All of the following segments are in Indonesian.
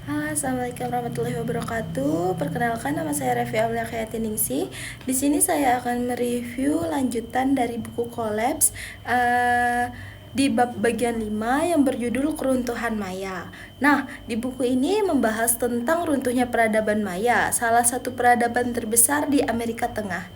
Halo, Assalamualaikum warahmatullahi wabarakatuh. Perkenalkan, nama saya Revi Aulia Kayatiningsih. Di sini saya akan mereview lanjutan dari buku Collapse di bab bagian 5 yang berjudul Keruntuhan Maya. Nah, di buku ini membahas tentang runtuhnya peradaban Maya, salah satu peradaban terbesar di Amerika Tengah.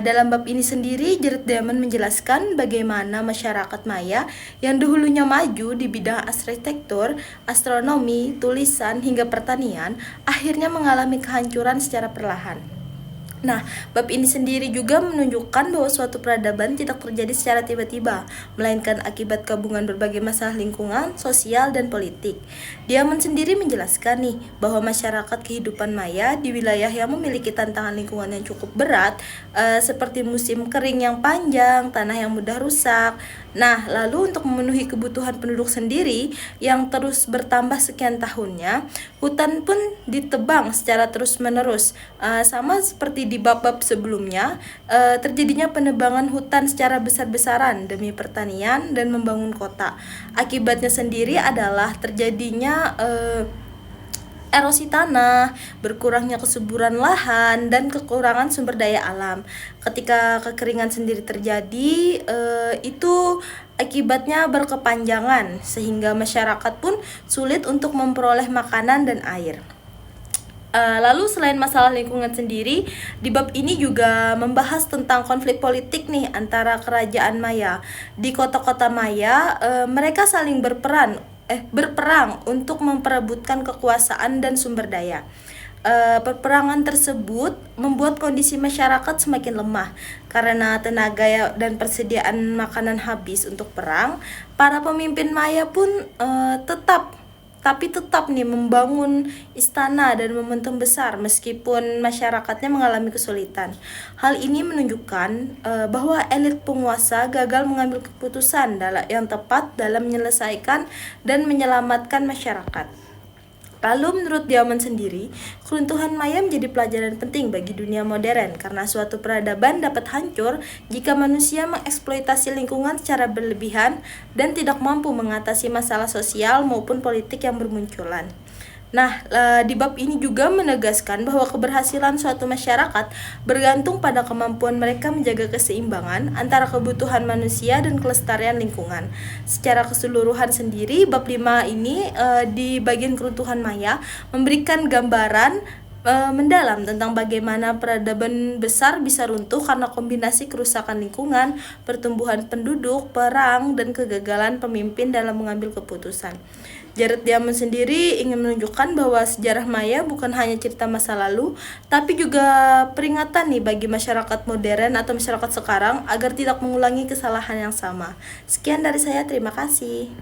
Dalam bab ini sendiri, Jared Diamond menjelaskan bagaimana masyarakat Maya yang dahulunya maju di bidang arsitektur, astronomi, tulisan, hingga pertanian, akhirnya mengalami kehancuran secara perlahan. Nah, bab ini sendiri juga menunjukkan bahwa suatu peradaban tidak terjadi secara tiba-tiba, melainkan akibat gabungan berbagai masalah lingkungan, sosial, dan politik. Diamond sendiri menjelaskan nih, bahwa masyarakat kehidupan Maya di wilayah yang memiliki tantangan lingkungan yang cukup berat, seperti musim kering yang panjang, tanah yang mudah rusak. Nah, lalu untuk memenuhi kebutuhan penduduk sendiri yang terus bertambah sekian tahunnya, hutan pun ditebang secara terus-menerus. Sama seperti di bab-bab sebelumnya, terjadinya penebangan hutan secara besar-besaran demi pertanian dan membangun kota. Akibatnya sendiri adalah terjadinya erosi tanah, berkurangnya kesuburan lahan, dan kekurangan sumber daya alam. Ketika kekeringan sendiri terjadi, itu akibatnya berkepanjangan, sehingga masyarakat pun sulit untuk memperoleh makanan dan air. Lalu selain masalah lingkungan sendiri, di bab ini juga membahas tentang konflik politik nih antara kerajaan Maya. Di kota-kota Maya, mereka saling berperang untuk memperebutkan kekuasaan dan sumber daya. Peperangan tersebut membuat kondisi masyarakat semakin lemah karena tenaga dan persediaan makanan habis untuk perang. Para pemimpin Maya pun tetap nih membangun istana dan momentum besar meskipun masyarakatnya mengalami kesulitan. Hal ini menunjukkan bahwa elit penguasa gagal mengambil keputusan yang tepat dalam menyelesaikan dan menyelamatkan masyarakat. Lalu menurut Diamond sendiri, keruntuhan Maya menjadi pelajaran penting bagi dunia modern karena suatu peradaban dapat hancur jika manusia mengeksploitasi lingkungan secara berlebihan dan tidak mampu mengatasi masalah sosial maupun politik yang bermunculan. Nah, di bab ini juga menegaskan bahwa keberhasilan suatu masyarakat bergantung pada kemampuan mereka menjaga keseimbangan antara kebutuhan manusia dan kelestarian lingkungan. Secara keseluruhan sendiri, bab 5 ini di bagian keruntuhan Maya memberikan gambaran mendalam tentang bagaimana peradaban besar bisa runtuh karena kombinasi kerusakan lingkungan, pertumbuhan penduduk, perang, dan kegagalan pemimpin dalam mengambil keputusan. Jared Diamond sendiri ingin menunjukkan bahwa sejarah Maya bukan hanya cerita masa lalu, tapi juga peringatan nih bagi masyarakat modern atau masyarakat sekarang agar tidak mengulangi kesalahan yang sama. Sekian dari saya, terima kasih.